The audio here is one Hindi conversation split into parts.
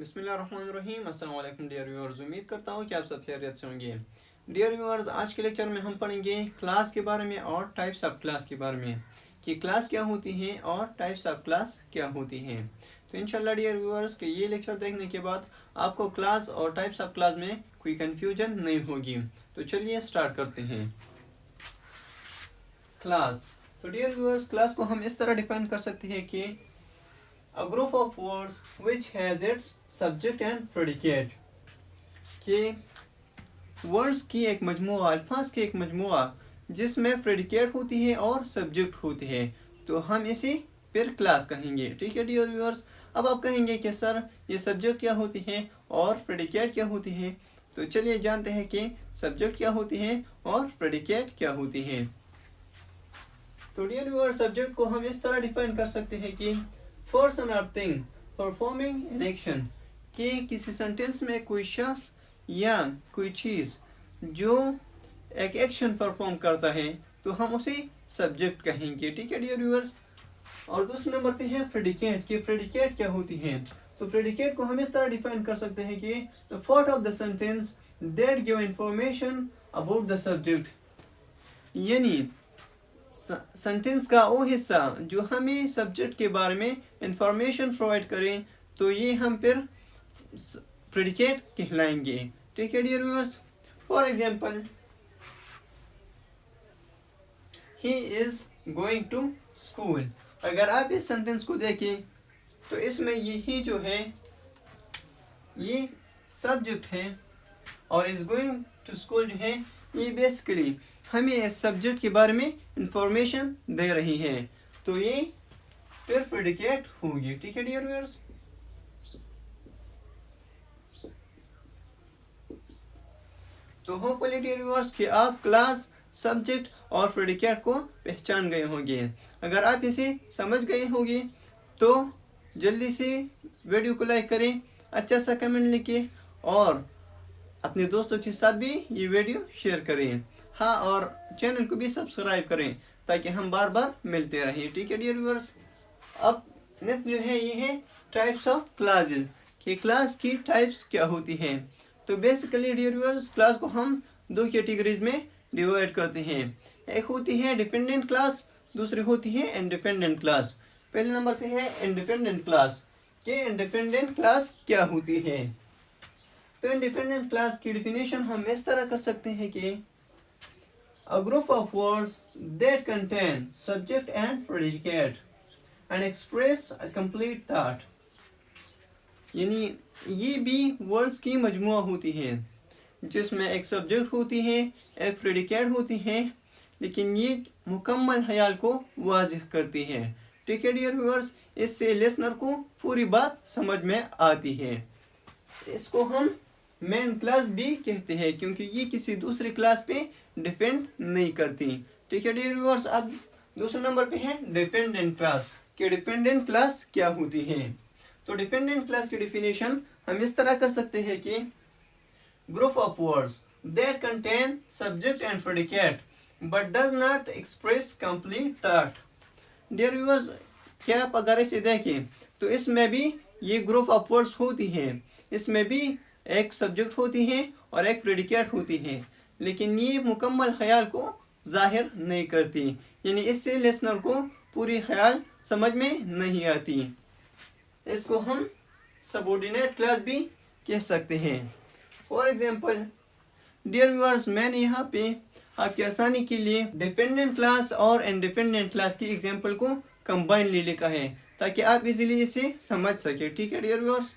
बिस्मिल्लाहिर्रहमानिर्रहीम। अस्सलाम वालेकुम डियर व्यूअर्स, उम्मीद करता हूँ कि आप सब खैरियत से होंगे। डियर व्यूअर्स, आज के लेक्चर में हम पढ़ेंगे क्लास के बारे में और टाइप्स ऑफ क्लास के बारे में कि क्लास क्या होती हैं और टाइप्स ऑफ क्लास क्या होती हैं। तो इंशाल्लाह डियर व्यूअर्स के ये लेक्चर देखने के बाद आपको क्लास और टाइप्स ऑफ क्लास में कोई कन्फ्यूजन नहीं होगी। तो चलिए स्टार्ट करते हैं। क्लास, तो डियर व्यूअर्स, क्लास को हम इस तरह डिफाइन कर सकते हैं कि a group of words which has its subject and predicate, कि वर्ड्स की एक मजमुआ, अल्फाज की एक मजमुआ जिसमें प्रेडिकेट होती है और सब्जेक्ट होती है, तो हम इसे फिर क्लास कहेंगे। ठीक है डियर व्यूअर्स। अब आप कहेंगे कि सर ये सब्जेक्ट क्या होती है और प्रेडिकेट क्या होती है। तो चलिए जानते हैं कि सब्जेक्ट क्या होती है और प्रेडिकेट क्या होती है। तो डियर व्यूअर्स, सब्जेक्ट को हम इस तरह डिफाइन कर सकते हैं कि पर्सन और थिंग परफॉर्मिंग एन एक्शन, कि किसी सेंटेंस में कोई शख्स या कोई चीज़ जो एक एक्शन परफॉर्म करता है तो हम उसे सब्जेक्ट कहेंगे। ठीक है डियर व्यूअर्स। और दूसरे नंबर पे है प्रेडिकेट, कि प्रेडिकेट क्या होती है। तो प्रेडिकेट को हम इस तरह डिफाइन कर सकते हैं कि the part of the sentence that give information about the subject, यानी सेंटेंस का वो हिस्सा जो हमें सब्जेक्ट के बारे में इंफॉर्मेशन प्रोवाइड करें, तो ये हम फिर प्रेडिकेट कहलाएंगे। ठीक है dear viewers. For example, he is going to school. अगर आप इस सेंटेंस को देखें तो इसमें यही जो है ये सब्जेक्ट है और इज गोइंग टू स्कूल जो है ये बेसिकली हमें इस सब्जेक्ट के बारे में इंफॉर्मेशन दे रही है, तो ये फिर प्रेडिकेट होगी। ठीक है डियर व्यूअर्स। तो होपफुली डियर व्यूअर्स कि आप क्लास, सब्जेक्ट और प्रेडिकेट को पहचान गए होंगे। अगर आप इसे समझ गए होंगे तो जल्दी से वीडियो को लाइक करें, अच्छा सा कमेंट लिखें और अपने दोस्तों के साथ भी ये वीडियो शेयर करें। हाँ, और चैनल को भी सब्सक्राइब करें ताकि हम बार बार मिलते रहें। ठीक है डियर व्यूअर्स। अब नेक्स्ट जो है ये है टाइप्स ऑफ क्लासेस, कि क्लास की टाइप्स क्या होती हैं। तो बेसिकली डियर व्यूअर्स, क्लास को हम दो कैटेगरीज में डिवाइड करते हैं। एक होती है डिपेंडेंट क्लास, दूसरी होती है इंडिपेंडेंट क्लास। पहले नंबर पे है इंडिपेंडेंट क्लास, कि इंडिपेंडेंट क्लास क्या होती है। तो इंडिपेंडेंट क्लास की डिफिनेशन हम इस तरह कर सकते हैं कि a group of words that contain subject and predicate and express a complete thought, यानी ये भी वर्ड्स की मजमुआ होती है जिसमें एक सब्जेक्ट होती है, एक प्रेडिकेट होती है, लेकिन ये मुकम्मल ख्याल को वाज़िह करती है। ठीक है डियर व्यूअर्स। इससे लिसनर को पूरी बात समझ में आती है। इसको हम मेन क्लास भी कहते हैं क्योंकि ये किसी दूसरी क्लास पे डिपेंड नहीं करती। ठीक है डियर व्यूअर्स। अब दूसरे नंबर पे है डिपेंडेंट क्लास, कि डिपेंडेंट क्लास क्या होती है। तो डिपेंडेंट क्लास की डिफिनेशन हम इस तरह कर सकते हैं कि group of words that contain subject and predicate but does not express complete thought. Dear viewers, क्या आप अगर इसे देखें तो इसमें भी ये ग्रुप ऑफ वर्ड्स होती है, इसमें भी एक सब्जेक्ट होती है और एक प्रेडिकेट होती है, लेकिन ये मुकम्मल ख्याल को जाहिर नहीं करती, यानी इससे लिसनर को पूरी ख्याल समझ में नहीं आती। इसको हम सबऑर्डिनेट क्लास भी कह सकते हैं। फॉर एग्जांपल डियर व्यूअर्स, मैंने यहाँ पे आपकी आसानी के लिए डिपेंडेंट क्लास और इंडिपेंडेंट क्लास की एग्जांपल को कंबाइनली लिखा है ताकि आप इजीली इसे समझ सके। ठीक है dear viewers.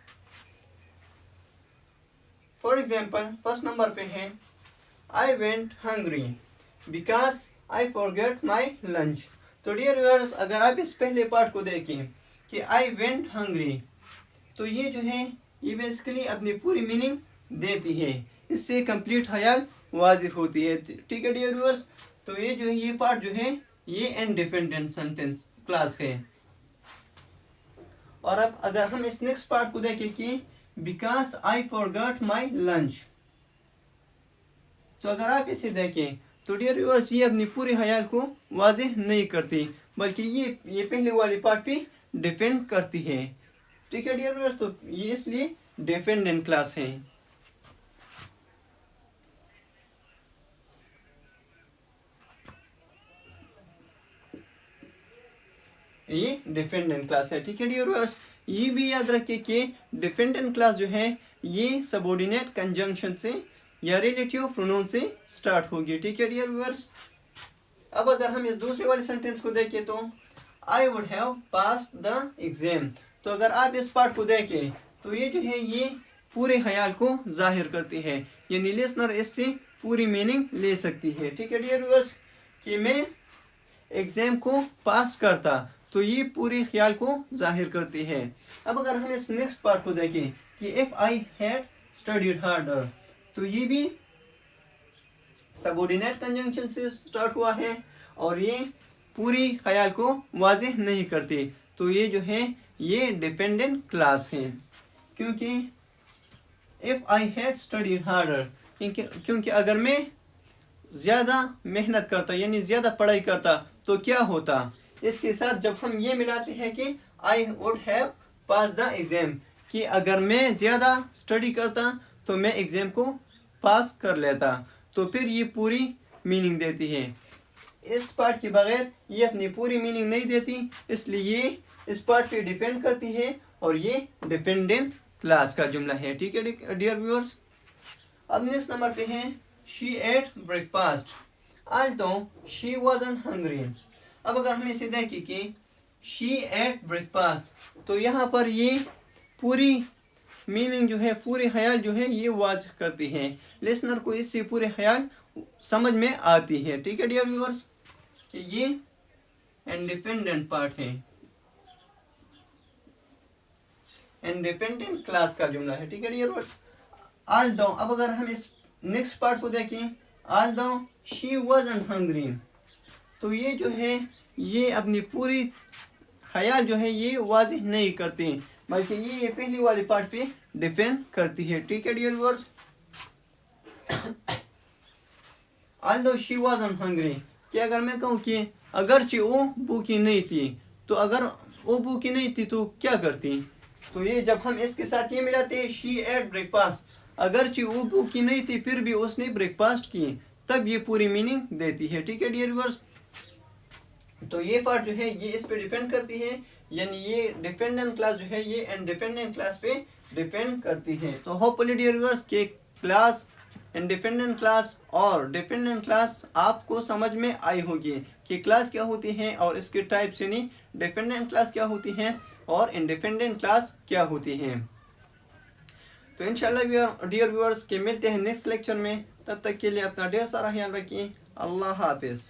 For example, first number पे है I went hungry because I forget my lunch. तो डियर व्यूअर्स, अगर आप इस पहले पार्ट को देखें कि आई वेंट हंग्री, तो ये जो है ये बेसिकली अपनी पूरी मीनिंग देती है, इससे कंप्लीट ख्याल वाज़िह होती है। ठीक है डियर व्यूअर्स। तो ये जो है ये पार्ट जो है ये इंडिपेंडेंट सेंटेंस क्लास है। और अब अगर हम इस नेक्स्ट पार्ट को देखें कि because I forgot my lunch, तो अगर आप इसे देखें तो डियर व्यूअर्स ये अपनी पूरी ख्याल को वाज़िह नहीं करती, बल्कि ये पहले वाली पार्ट पे डिपेंड करती है। ठीक है डियर व्यूअर्स। तो ये इसलिए डिपेंडेंट क्लास है। ये डिपेंडेंट क्लास है, ठीक है डियर व्यूअर्स। ये भी याद रखिए कि डिपेंडेंट क्लास जो है ये सबऑर्डिनेट कंजंक्शन से या रिलेटिव प्रोनाउन से स्टार्ट होगी, ठीक है डियर व्यूअर्स। अब अगर हम इस दूसरे वाले सेंटेंस को देखें तो I would have passed the exam, तो अगर आप इस पार्ट को देखें तो ये जो है ये पूरे ख्याल को जाहिर करती है, यानी लिसनर इससे पूरी मीनिंग ले सकती है, ठीक है डियर व्यूअर्स, कि मैं एग्जाम को पास करता, तो ये पूरे ख्याल को जाहिर करती है। अब अगर हम इस नेक्स्ट पार्ट को देखें कि if I had studied harder, तो ये भी सबऑर्डिनेट कंजंक्शन से स्टार्ट हुआ है और ये पूरी ख्याल को वाज़ेह नहीं करती, तो ये जो है ये डिपेंडेंट क्लास है, क्योंकि if I had studied harder, क्योंकि अगर मैं ज़्यादा मेहनत करता यानी ज़्यादा पढ़ाई करता तो क्या होता। इसके साथ जब हम ये मिलाते हैं कि I would have pass the exam, कि अगर मैं ज़्यादा स्टडी करता तो मैं एग्ज़ाम को पास कर लेता, तो फिर ये पूरी मीनिंग देती है। इस पार्ट के बगैर ये अपनी पूरी मीनिंग नहीं देती, इसलिए ये इस पार्ट पे डिपेंड करती है और ये डिपेंडेंट क्लास का जुमला है, ठीक है डियर व्यूअर्स। अब नेक्स्ट नंबर पे है she ate breakfast although she wasn't hungry। अब अगर हम इसे देखें कि she ate breakfast, तो यहाँ पर ये पूरी मीनिंग जो है पूरे ख्याल जो है ये वाज करती है, लिसनर को इससे पूरे ख्याल समझ में आती है, ठीक है डियर व्यूअर्स, कि ये इंडिपेंडेंट पार्ट है, इंडिपेंडेंट क्लास का जुमला है, ठीक है डियर व्यूअर्स। although, अब अगर हम इस नेक्स्ट पार्ट को देखें although she wasn't hungry, तो ये जो है ये अपनी पूरी ख्याल जो है ये वाज़ेह नहीं करती, बल्कि ये पहली वाली पार्ट पे डिपेंड करती है, ठीक है dear viewers. although she wasn't hungry, कि अगर मैं कहूँ कि अगरचे वो भूखी नहीं थी, तो अगर वो भूखी नहीं थी तो क्या करती, तो ये जब हम इसके साथ ये मिलाते हैं she ate breakfast, अगरचे वो भूखी नहीं थी फिर भी उसने ब्रेकफास्ट की, तब ये पूरी मीनिंग देती है, ठीक है डियर व्यूअर्स। तो ये पार्ट जो है ये इस पे डिपेंड करती है, यानी ये डिपेंडेंट क्लास जो है ये इंडिपेंडेंट क्लास पे डिपेंड करती है। तो होपफुली डियर व्यूअर्स के क्लास इंडिपेंडेंट क्लास और डिपेंडेंट क्लास आपको समझ में आई होगी कि क्लास क्या होती है और इसके टाइप्स, यानी डिपेंडेंट क्लास क्या होती हैं और इंडिपेंडेंट क्लास क्या होती हैं। तो इंशाल्लाह डियर व्यूअर्स के मिलते हैं नेक्स्ट लेक्चर में, तब तक के लिए अपना ढेर सारा ख्याल रखिए। अल्लाह हाफिज़।